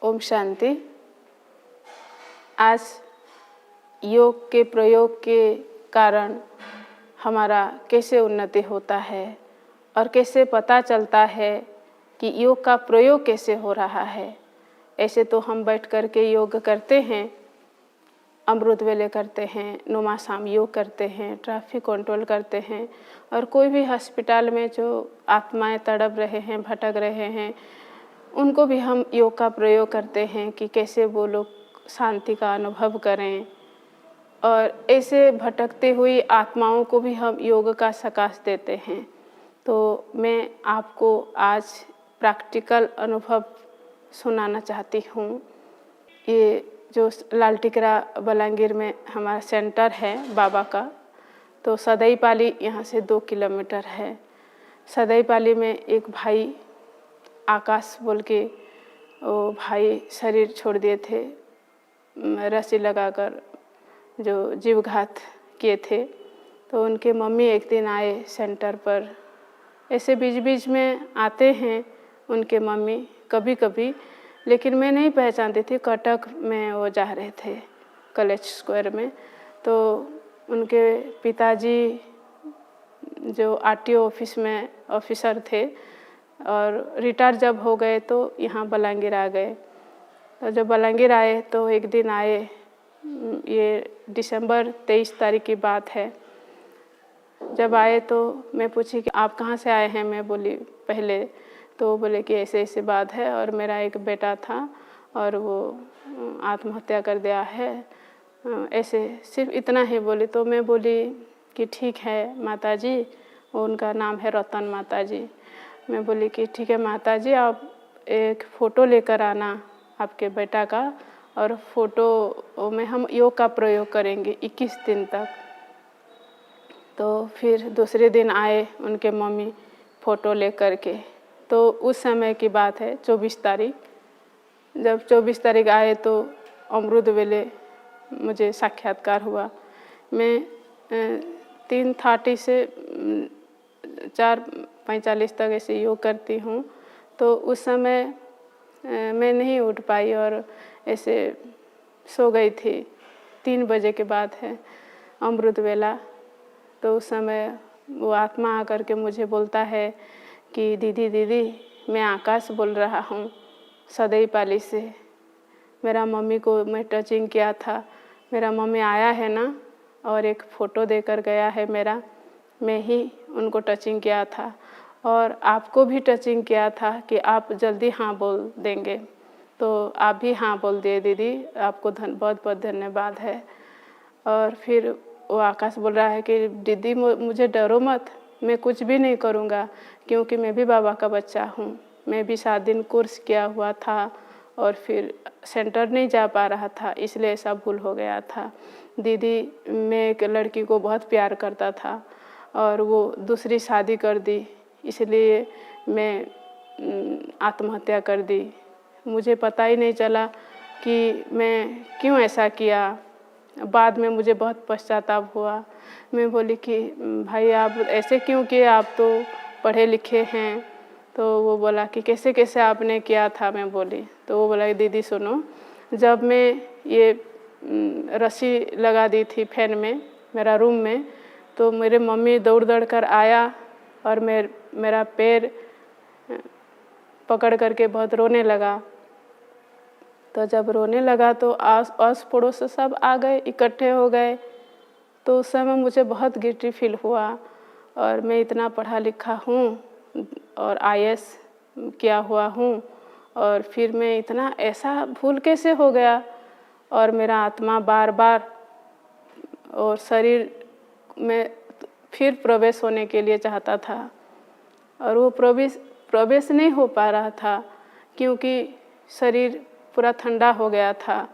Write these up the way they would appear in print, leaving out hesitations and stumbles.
ओम शांति। आज योग के प्रयोग के कारण हमारा कैसे उन्नति होता है और कैसे पता चलता है कि योग का प्रयोग कैसे हो रहा है। ऐसे तो हम बैठ कर के योग करते हैं, अमृत वेले करते हैं, नुमासाम योग करते हैं, ट्रैफिक कंट्रोल करते हैं, और कोई भी हॉस्पिटल में जो आत्माएं तड़प रहे हैं, भटक रहे हैं, उनको भी हम योग का प्रयोग करते हैं कि कैसे वो लोग शांति का अनुभव करें। और ऐसे भटकती हुई आत्माओं को भी हम योग का सकाश देते हैं। तो मैं आपको आज प्रैक्टिकल अनुभव सुनाना चाहती हूँ। ये जो लाल टिकरा बलांगीर में हमारा सेंटर है बाबा का, तो सदैपाली यहाँ से 2 किलोमीटर है। सदैपाली में एक भाई आकाश बोल के, वो भाई शरीर छोड़ दिए थे, रस्सी लगाकर जो जीवघात किए थे। तो उनके मम्मी एक दिन आए सेंटर पर। ऐसे बीच बीच में आते हैं उनके मम्मी कभी कभी, लेकिन मैं नहीं पहचानती थी। कटक में वो जा रहे थे, कॉलेज स्क्वायर में। तो उनके पिताजी जो आरटीओ ऑफिस में ऑफिसर थे और रिटायर जब हो गए तो यहाँ बलांगीर आ गए। तो जब बलांगीर आए तो एक दिन आए, ये दिसंबर 23 तारीख की बात है। जब आए तो मैं पूछी कि आप कहाँ से आए हैं। मैं बोली पहले, तो बोले कि ऐसे ऐसे बात है और मेरा एक बेटा था और वो आत्महत्या कर दिया है, ऐसे सिर्फ इतना ही बोली। तो मैं बोली कि ठीक है माताजी, उनका नाम है रतन माताजी। मैं बोली कि ठीक है माताजी, आप एक फ़ोटो लेकर आना आपके बेटा का, और फ़ोटो में हम योग का प्रयोग करेंगे 21 दिन तक। तो फिर दूसरे दिन आए उनके मम्मी फ़ोटो लेकर के। तो उस समय की बात है 24 तारीख। जब 24 तारीख आए तो अमृत वेले मुझे साक्षात्कार हुआ। मैं 3:30 से 4:45 तक ऐसे योग करती हूँ। तो उस समय मैं नहीं उठ पाई और ऐसे सो गई थी। 3 बजे के बाद है अमृत वेला। तो उस समय वो आत्मा आकर के मुझे बोलता है कि दीदी दीदी, मैं आकाश बोल रहा हूँ सदैपाली से। मेरा मम्मी को मैं टचिंग किया था, मेरा मम्मी आया है ना, और एक फ़ोटो देकर गया है मेरा, मैं ही उनको टचिंग किया था और आपको भी टचिंग किया था कि आप जल्दी हाँ बोल देंगे। तो आप भी हाँ बोल दिए दीदी, आपको बहुत बहुत धन्यवाद है। और फिर वो आकाश बोल रहा है कि दीदी मुझे डरो मत, मैं कुछ भी नहीं करूँगा, क्योंकि मैं भी बाबा का बच्चा हूँ। मैं भी 7 दिन कोर्स किया हुआ था और फिर सेंटर नहीं जा पा रहा था, इसलिए ऐसा भूल हो गया था। दीदी, मैं एक लड़की को बहुत प्यार करता था और वो दूसरी शादी कर दी, इसलिए मैं आत्महत्या कर दी। मुझे पता ही नहीं चला कि मैं क्यों ऐसा किया। बाद में मुझे बहुत पश्चाताप हुआ। मैं बोली कि भाई आप ऐसे क्यों किए, आप तो पढ़े लिखे हैं। तो वो बोला कि कैसे कैसे आपने किया था। मैं बोली, तो वो बोला दीदी सुनो, जब मैं ये रस्सी लगा दी थी फैन में मेरा रूम में, तो मेरे मम्मी दौड़ दौड़ कर आया और मेरा पैर पकड़ करके बहुत रोने लगा। तो जब रोने लगा तो आस पड़ोस से सब आ गए, इकट्ठे हो गए। तो उस समय मुझे बहुत गिल्टी फील हुआ, और मैं इतना पढ़ा लिखा हूँ और IAS किया हुआ हूँ, और फिर मैं इतना ऐसा भूल कैसे हो गया। और मेरा आत्मा बार बार और शरीर में फिर प्रवेश होने के लिए चाहता था, और वो प्रवेश नहीं हो पा रहा था क्योंकि शरीर पूरा ठंडा हो गया था।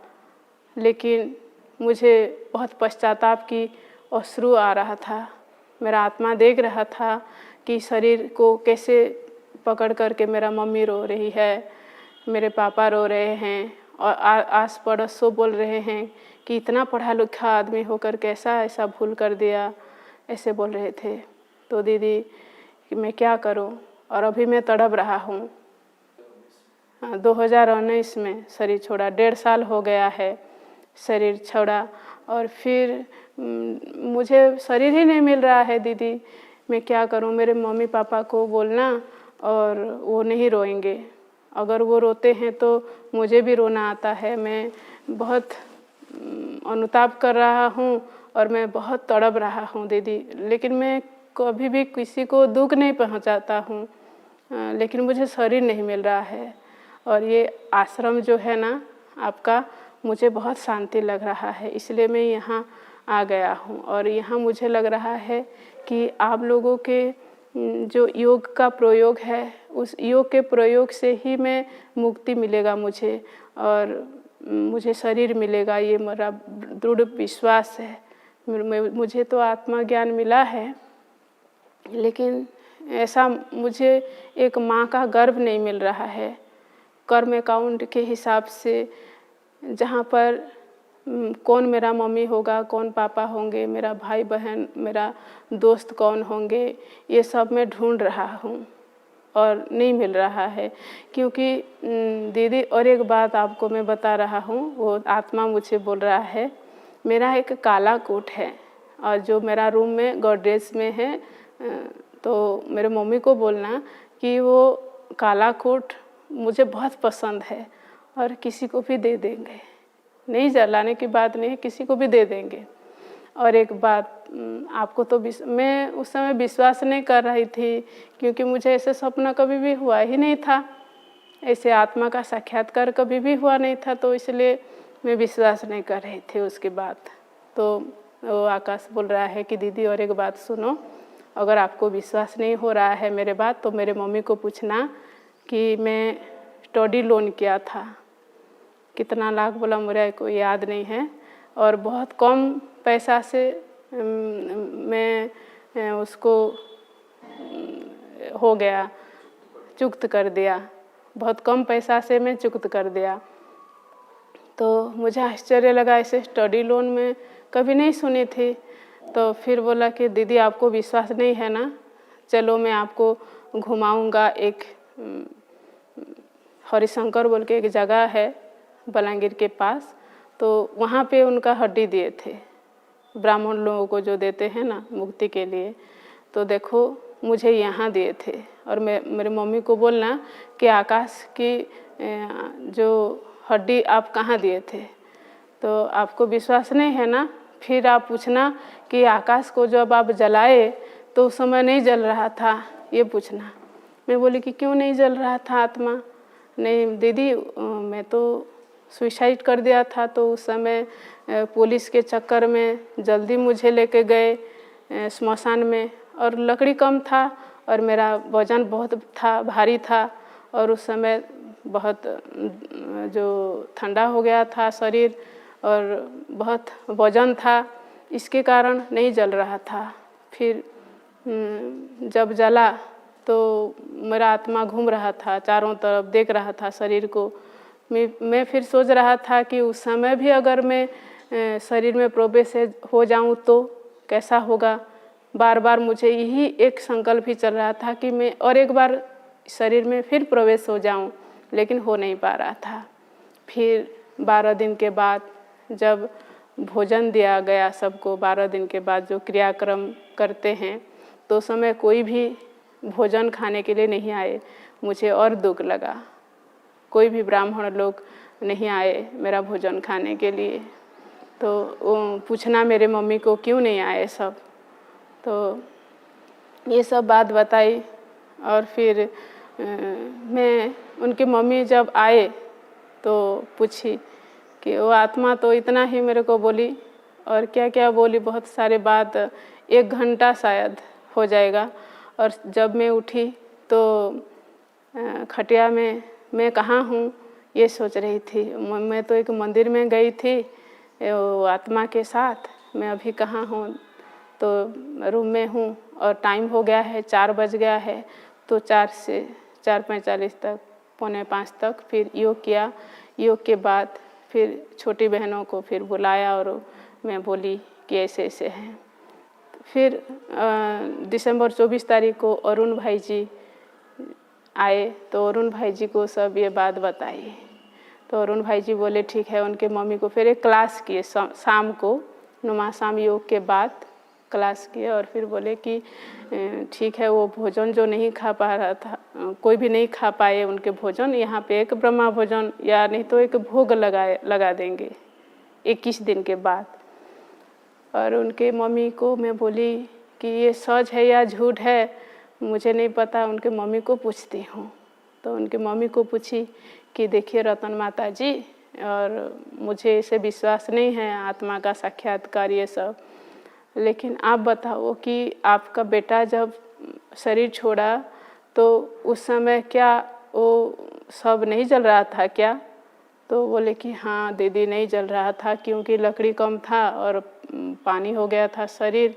लेकिन मुझे बहुत पश्चाताप की अश्रु आ रहा था। मेरा आत्मा देख रहा था कि शरीर को कैसे पकड़ करके मेरा मम्मी रो रही है, मेरे पापा रो रहे हैं, और आस पड़ोस सब बोल रहे हैं कि इतना पढ़ा लिखा आदमी होकर कैसा ऐसा भूल कर दिया, ऐसे बोल रहे थे। तो दीदी कि मैं क्या करूं, और अभी मैं तड़प रहा हूं। 2019 में शरीर छोड़ा। 1.5 साल हो गया है शरीर छोड़ा, और फिर मुझे शरीर ही नहीं मिल रहा है दीदी। मैं क्या करूं? मेरे मम्मी पापा को बोलना और वो नहीं रोएंगे, अगर वो रोते हैं तो मुझे भी रोना आता है। मैं बहुत अनुताप कर रहा हूँ और मैं बहुत तड़प रहा हूँ दीदी, लेकिन मैं कभी भी किसी को दुख नहीं पहुँचाता हूँ, लेकिन मुझे शरीर नहीं मिल रहा है। और ये आश्रम जो है ना आपका, मुझे बहुत शांति लग रहा है, इसलिए मैं यहाँ आ गया हूँ। और यहाँ मुझे लग रहा है कि आप लोगों के जो योग का प्रयोग है, उस योग के प्रयोग से ही मैं मुक्ति मिलेगा मुझे, और मुझे शरीर मिलेगा, ये मेरा दृढ़ विश्वास है। मुझे तो आत्मा ज्ञान मिला है, लेकिन ऐसा मुझे एक माँ का गर्व नहीं मिल रहा है। कर्म अकाउंट के हिसाब से जहाँ पर कौन मेरा मम्मी होगा, कौन पापा होंगे, मेरा भाई बहन, मेरा दोस्त कौन होंगे, ये सब मैं ढूंढ रहा हूँ और नहीं मिल रहा है। क्योंकि दीदी और एक बात आपको मैं बता रहा हूँ, वो आत्मा मुझे बोल रहा है। मेरा एक काला कोट है और जो मेरा रूम में गोदरेज में है, तो मेरे मम्मी को बोलना कि वो काला कोट मुझे बहुत पसंद है और किसी को भी दे देंगे, नहीं जलाने की बात नहीं, किसी को भी दे देंगे। और एक बात आपको तो मैं उस समय विश्वास नहीं कर रही थी, क्योंकि मुझे ऐसे सपना कभी भी हुआ ही नहीं था, ऐसे आत्मा का साक्षात्कार कभी भी हुआ नहीं था, तो इसलिए मैं विश्वास नहीं कर रही थी उसकी बात। तो वो आकाश बोल रहा है कि दीदी और एक बात सुनो, अगर आपको विश्वास नहीं हो रहा है मेरे बात, तो मेरे मम्मी को पूछना कि मैं स्टडी लोन किया था, कितना लाख बोला मुझे कोई याद नहीं है, और बहुत कम पैसा से मैं उसको हो गया, चुक्त कर दिया, बहुत कम पैसा से मैं चुक्त कर दिया। तो मुझे आश्चर्य लगा, ऐसे स्टडी लोन में कभी नहीं सुनी थी। तो फिर बोला कि दीदी आपको विश्वास नहीं है ना, चलो मैं आपको घुमाऊंगा। एक हरिशंकर बोल के एक जगह है बलांगीर के पास, तो वहाँ पे उनका हड्डी दिए थे, ब्राह्मण लोगों को जो देते हैं ना मुक्ति के लिए। तो देखो मुझे यहाँ दिए थे, और मेरे मम्मी को बोलना कि आकाश की जो हड्डी आप कहाँ दिए थे। तो आपको विश्वास नहीं है ना, फिर आप पूछना कि आकाश को जब आप जलाए तो उस समय नहीं जल रहा था, ये पूछना। मैं बोली कि क्यों नहीं जल रहा था आत्मा? नहीं दीदी, मैं तो सुसाइड कर दिया था, तो उस समय पुलिस के चक्कर में जल्दी मुझे लेके गए स्मशान में, और लकड़ी कम था और मेरा वजन बहुत था, भारी था, और उस समय बहुत जो ठंडा हो गया था शरीर और बहुत वजन था, इसके कारण नहीं जल रहा था। फिर जब जला तो मेरा आत्मा घूम रहा था, चारों तरफ देख रहा था शरीर को। मैं फिर सोच रहा था कि उस समय भी अगर मैं शरीर में प्रवेश हो जाऊं तो कैसा होगा। बार बार मुझे यही एक संकल्प ही चल रहा था कि मैं और एक बार शरीर में फिर प्रवेश हो जाऊं, लेकिन हो नहीं पा रहा था। फिर 12 दिन के बाद जब भोजन दिया गया सबको, 12 दिन के बाद जो क्रियाक्रम करते हैं, तो समय कोई भी भोजन खाने के लिए नहीं आए। मुझे और दुख लगा, कोई भी ब्राह्मण लोग नहीं आए मेरा भोजन खाने के लिए। तो पूछना मेरे मम्मी को क्यों नहीं आए सब, तो ये सब बात बताई। और फिर मैं उनकी मम्मी जब आए तो पूछी कि वो आत्मा तो इतना ही मेरे को बोली, और क्या क्या बोली, बहुत सारे बात, 1 घंटा शायद हो जाएगा। और जब मैं उठी तो खटिया में मैं कहाँ हूँ ये सोच रही थी। मैं तो एक मंदिर में गई थी वो आत्मा के साथ, मैं अभी कहाँ हूँ, तो रूम में हूँ और टाइम हो गया है, 4 बज गया है। तो 4 से 4:45 तक, 4:45 तक फिर योग किया। योग के बाद फिर छोटी बहनों को फिर बुलाया और मैं बोली कि ऐसे ऐसे हैं। फिर दिसंबर 24 तारीख को अरुण भाई जी आए तो अरुण भाई जी को सब ये बात बताई। तो अरुण भाई जी बोले ठीक है। उनके मम्मी को फिर एक क्लास किए शाम को, नुमा शाम योग के बाद क्लास किए और फिर बोले कि ठीक है, वो भोजन जो नहीं खा पा रहा था, कोई भी नहीं खा पाए उनके भोजन, यहाँ पे एक ब्रह्मा भोजन या नहीं तो एक भोग लगा देंगे 21 दिन के बाद। और उनके मम्मी को मैं बोली कि ये सच है या झूठ है, मुझे नहीं पता। उनके मम्मी को पूछती हूँ। तो उनके मम्मी को पूछी कि देखिए रतन माता जी, और मुझे इसे विश्वास नहीं है आत्मा का साक्षात्कार ये सब, लेकिन आप बताओ कि आपका बेटा जब शरीर छोड़ा तो उस समय क्या वो सब नहीं जल रहा था क्या? तो बोले कि हाँ दीदी, नहीं जल रहा था क्योंकि लकड़ी कम था और पानी हो गया था शरीर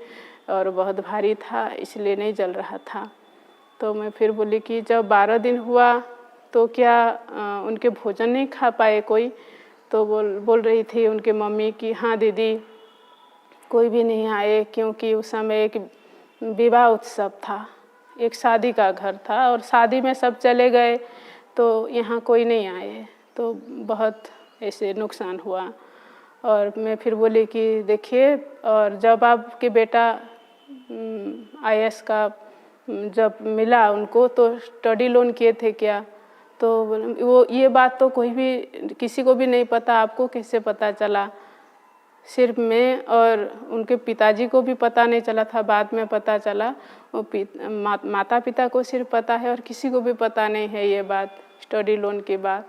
और बहुत भारी था, इसलिए नहीं जल रहा था। तो मैं फिर बोली कि जब 12 दिन हुआ तो क्या उनके भोजन नहीं खा पाए कोई? तो बोल रही थी उनके मम्मी कि हाँ दीदी, कोई भी नहीं आए क्योंकि उस समय एक विवाह उत्सव था, एक शादी का घर था और शादी में सब चले गए तो यहाँ कोई नहीं आए, तो बहुत ऐसे नुकसान हुआ। और मैं फिर बोली कि देखिए, और जब आपके बेटा IAS का जब मिला उनको तो स्टडी लोन किए थे क्या? तो वो ये बात तो कोई भी किसी को भी नहीं पता, आपको कैसे पता चला? सिर्फ मैं और उनके पिताजी को भी पता नहीं चला था, बाद में पता चला। वो माता पिता को सिर्फ पता है और किसी को भी पता नहीं है ये बात, स्टडी लोन की बात।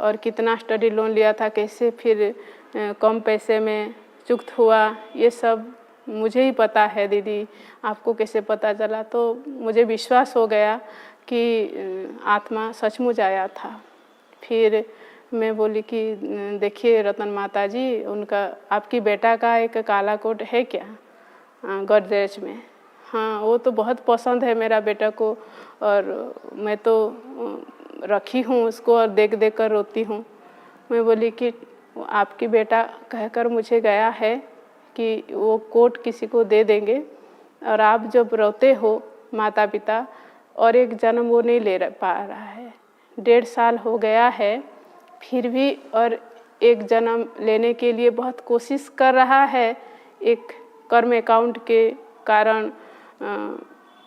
और कितना स्टडी लोन लिया था, कैसे फिर कम पैसे में चुक्त हुआ, ये सब मुझे ही पता है दीदी, आपको कैसे पता चला? तो मुझे विश्वास हो गया कि आत्मा सचमुच आया था। फिर मैं बोली कि देखिए रतन माता जी, उनका आपकी बेटा का एक काला कोट है क्या गॉडरेज में? हाँ, वो तो बहुत पसंद है मेरा बेटा को और मैं तो रखी हूँ उसको और देख देख कर रोती हूँ। मैं बोली कि आपकी बेटा कहकर मुझे गया है कि वो कोट किसी को दे देंगे और आप जब रोते हो माता पिता, और एक जन्म वो नहीं ले पा रहा है, 1.5 साल हो गया है फिर भी, और एक जन्म लेने के लिए बहुत कोशिश कर रहा है एक कर्म अकाउंट के कारण,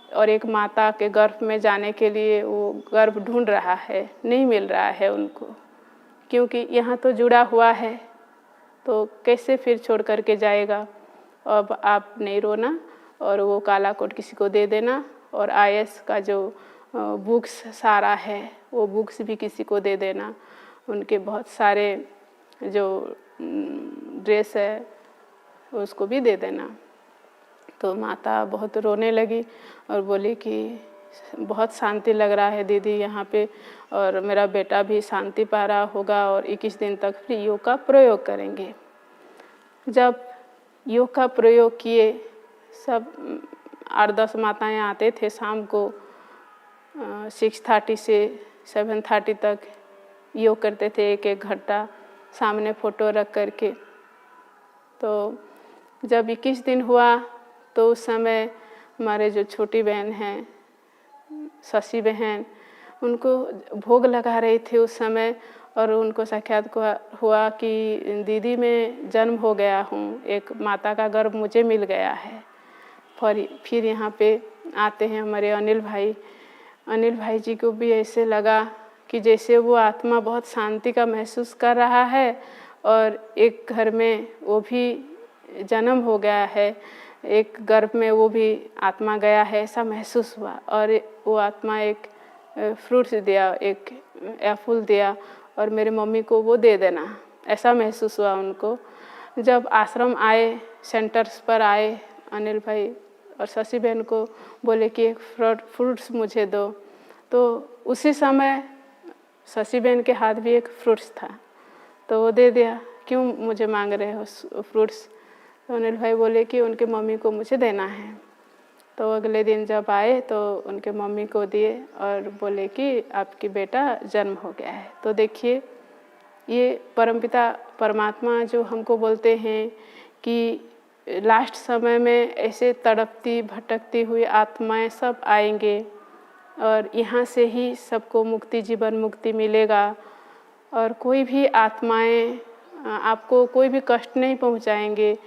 और एक माता के गर्भ में जाने के लिए वो गर्भ ढूंढ रहा है, नहीं मिल रहा है उनको, क्योंकि यहाँ तो जुड़ा हुआ है, तो कैसे फिर छोड़ कर के जाएगा? अब आप नहीं रोना और वो काला कोट किसी को दे देना, और IAS का जो बुक्स सारा है वो बुक्स भी किसी को दे देना, उनके बहुत सारे जो ड्रेस है उसको भी दे देना। तो माता बहुत रोने लगी और बोली कि बहुत शांति लग रहा है दीदी यहाँ पे, और मेरा बेटा भी शांति पा रहा होगा और 21 दिन तक फिर योग का प्रयोग करेंगे। जब योग का प्रयोग किए, सब 8-10 माताएं आते थे शाम को 6:30 से 7:30 तक योग करते थे, एक एक घंटा सामने फ़ोटो रख करके। तो जब 21 दिन हुआ तो उस समय हमारे जो छोटी बहन हैं, शशि बहन, उनको भोग लगा रही थी उस समय, और उनको साक्षात्कार हुआ कि दीदी मैं जन्म हो गया हूँ, एक माता का गर्भ मुझे मिल गया है। फिर यहाँ पे आते हैं हमारे अनिल भाई जी को भी ऐसे लगा कि जैसे वो आत्मा बहुत शांति का महसूस कर रहा है और एक घर में वो भी जन्म हो गया है, एक गर्भ में वो भी आत्मा गया है, ऐसा महसूस हुआ। और वो आत्मा एक फ्रूट्स दिया, एक एप्पल दिया और मेरे मम्मी को वो दे देना, ऐसा महसूस हुआ उनको। जब आश्रम आए, सेंटर्स पर आए, अनिल भाई और शशि बहन को बोले कि एक फ्रूट्स मुझे दो, तो उसी समय शशि बहन के हाथ भी एक फ्रूट्स था, तो वो दे दिया। क्यों मुझे मांग रहे हो फ्रूट्स? तो अनिल भाई बोले कि उनके मम्मी को मुझे देना है। तो अगले दिन जब आए तो उनके मम्मी को दिए और बोले कि आपकी बेटा जन्म हो गया है। तो देखिए, ये परमपिता परमात्मा जो हमको बोलते हैं कि लास्ट समय में ऐसे तड़पती भटकती हुई आत्माएं सब आएंगे, और यहाँ से ही सबको मुक्ति, जीवन मुक्ति मिलेगा। और कोई भी आत्माएं आपको कोई भी कष्ट नहीं पहुँचाएंगे।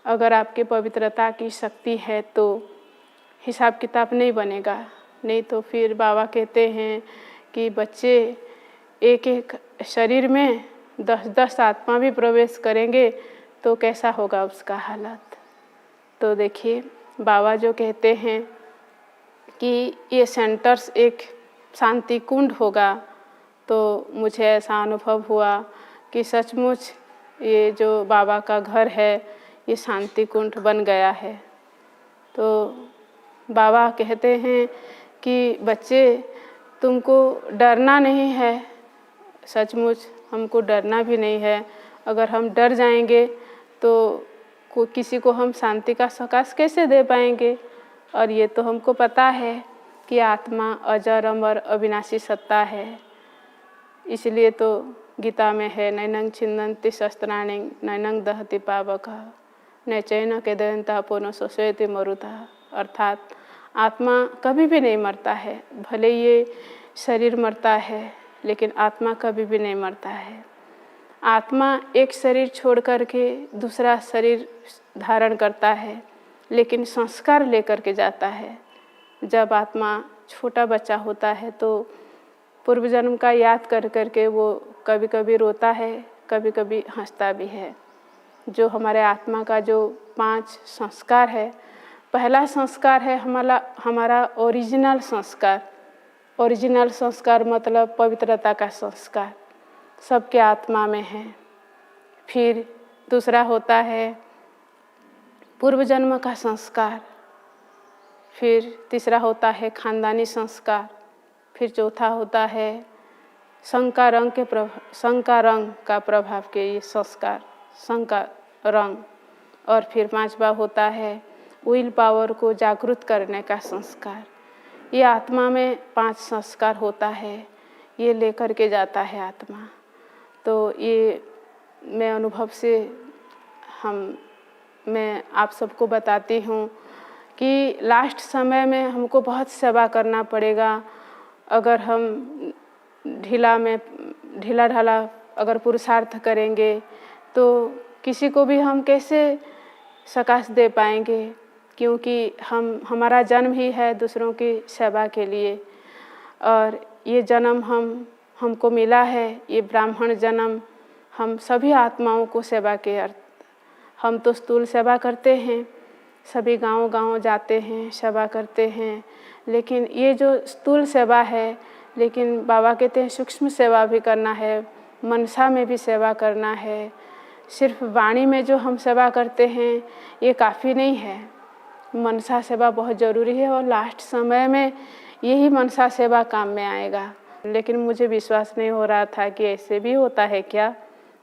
अगर आपके पवित्रता की शक्ति है तो हिसाब किताब नहीं बनेगा। नहीं तो फिर बाबा कहते हैं कि बच्चे एक एक शरीर में 10-10 आत्मा भी प्रवेश करेंगे तो कैसा होगा उसका हालत। तो देखिए बाबा जो कहते हैं कि ये सेंटर्स एक शांति कुंड होगा, तो मुझे ऐसा अनुभव हुआ कि सचमुच ये जो बाबा का घर है ये शांति कुंड बन गया है। तो बाबा कहते हैं कि बच्चे तुमको डरना नहीं है। सचमुच हमको डरना भी नहीं है। अगर हम डर जाएंगे तो किसी को हम शांति का सकाश कैसे दे पाएंगे। और ये तो हमको पता है कि आत्मा अजर अमर अविनाशी सत्ता है। इसलिए तो गीता में है नैनं छिन्दन्ति शस्त्राणि नैनं दहति पावकः नैचैन केदयन्तः पुनः शोषयति मरुतः। अर्थात आत्मा कभी भी नहीं मरता है। भले ये शरीर मरता है लेकिन आत्मा कभी भी नहीं मरता है। आत्मा एक शरीर छोड़ कर के दूसरा शरीर धारण करता है, लेकिन संस्कार लेकर के जाता है। जब आत्मा छोटा बच्चा होता है तो पूर्व जन्म का याद कर कर के वो कभी कभी रोता है, कभी कभी हंसता भी है। जो हमारे आत्मा का जो 5 संस्कार है, पहला संस्कार है हमारा ओरिजिनल संस्कार। ओरिजिनल संस्कार मतलब पवित्रता का संस्कार सबके आत्मा में है। फिर दूसरा होता है पूर्व जन्म का संस्कार। फिर तीसरा होता है खानदानी संस्कार। फिर चौथा होता है संकार का प्रभाव के ये संस्कार, संकार रंग। और फिर 5वां होता है विल पावर को जागृत करने का संस्कार। ये आत्मा में 5 संस्कार होता है, ये लेकर के जाता है आत्मा। तो ये मैं अनुभव से मैं आप सबको बताती हूँ कि लास्ट समय में हमको बहुत सेवा करना पड़ेगा। अगर हम ढीला ढाला अगर पुरुषार्थ करेंगे तो किसी को भी हम कैसे सकाश दे पाएंगे, क्योंकि हमारा जन्म ही है दूसरों की सेवा के लिए। और ये जन्म हमको मिला है, ये ब्राह्मण जन्म हम सभी आत्माओं को सेवा के अर्थ। हम तो स्थूल सेवा करते हैं, सभी गांव जाते हैं, सेवा करते हैं, लेकिन ये जो स्थूल सेवा है, लेकिन बाबा कहते हैं सूक्ष्म सेवा भी करना है, मनसा में भी सेवा करना है। सिर्फ वाणी में जो हम सेवा करते हैं ये काफ़ी नहीं है, मनसा सेवा बहुत ज़रूरी है। और लास्ट समय में यही मनसा सेवा काम में आएगा। लेकिन मुझे विश्वास नहीं हो रहा था कि ऐसे भी होता है क्या,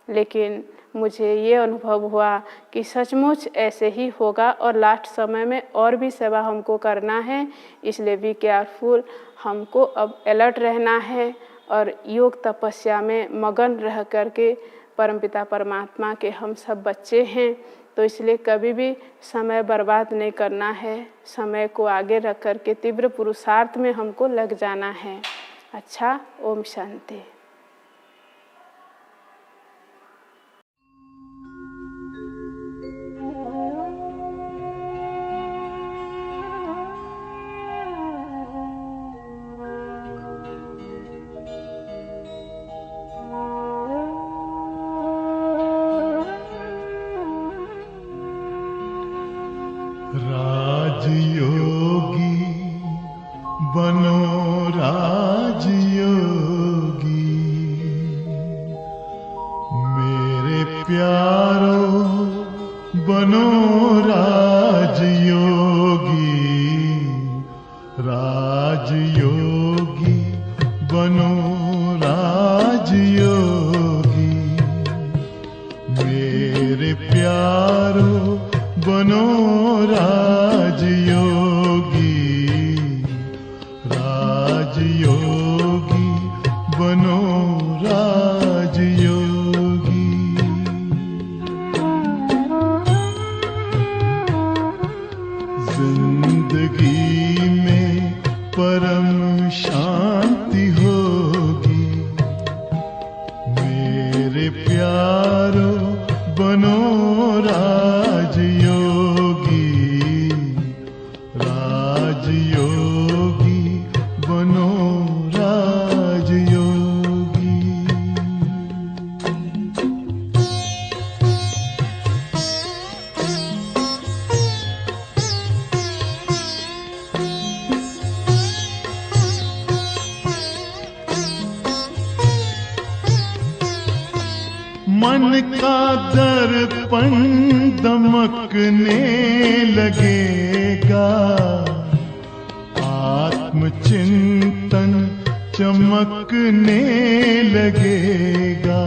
लेकिन मुझे ये अनुभव हुआ कि सचमुच ऐसे ही होगा। और लास्ट समय में और भी सेवा हमको करना है, इसलिए बी केयरफुल। हमको अब अलर्ट रहना है और योग तपस्या में मगन रह करके, परमपिता परमात्मा के हम सब बच्चे हैं, तो इसलिए कभी भी समय बर्बाद नहीं करना है। समय को आगे रख कर के तीव्र पुरुषार्थ में हमको लग जाना है। अच्छा, ओम शांति। राजयोगी बनो राजयोगी, मेरे प्यारो बनो राजयोगी। राजयोगी बनो राजयोगी, मेरे प्यारो बनो राजयोगी। राजयोगी बनो राजयोगी। जिंदगी में परम प्यारो बनो राजयोगी, राजयोगी बनो राजयोगी। मन का दर्पण दमकने लगेगा, आत्मचिंतन चमकने लगेगा।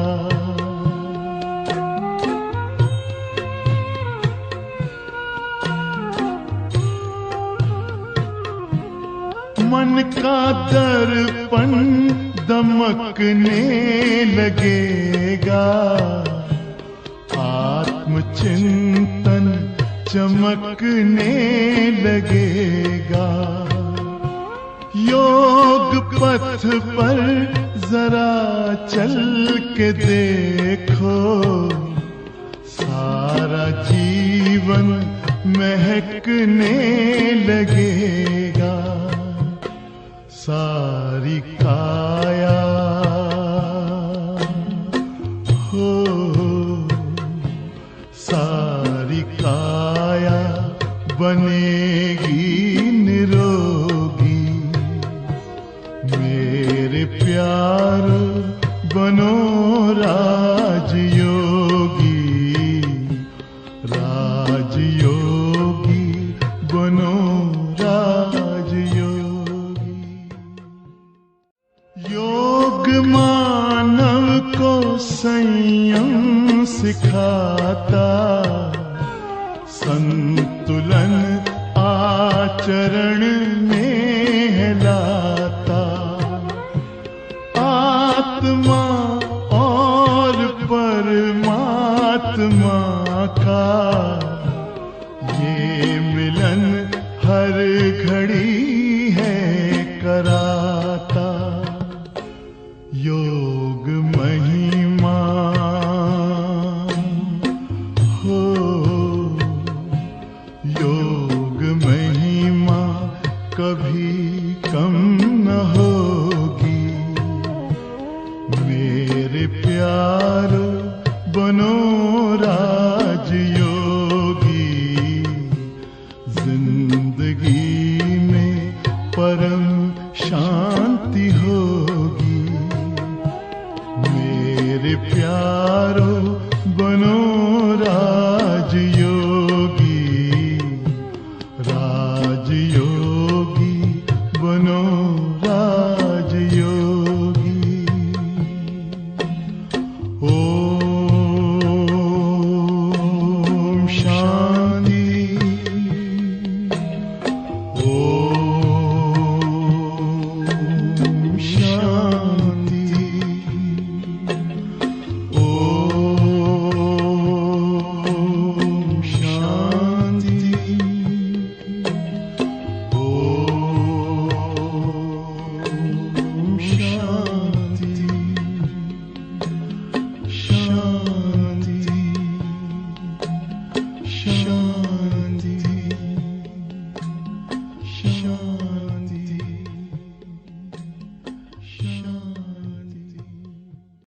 मन का दर्पण दमकने लगेगा, आत्मचिंतन चमकने लगेगा। योग पथ पर जरा चल के देखो, सारा जीवन महकने लगेगा। सारी काया हो, सारी काया बनेगी निरोगी। मेरे प्यारो बनो राजयोगी, राजयोगी बनो राजयोगी। योग मानव को संयम सिखाता, संतुलन आचरण में लाता। आत्मा और परमात्मा का ये मिलन हर घड़ी है कराता। योग महिमा हो, योग महिमा कभी कम न होगी। मेरे प्यारो बनो राजयोगी, जिंदगी में परम शांति होगी। मेरे प्यारो बनो राजयोगी, राजयोगी बनो राजयोगी। ओम शांति, ओम शांति, ओम शांति, ओम शांति, शांति, शांति।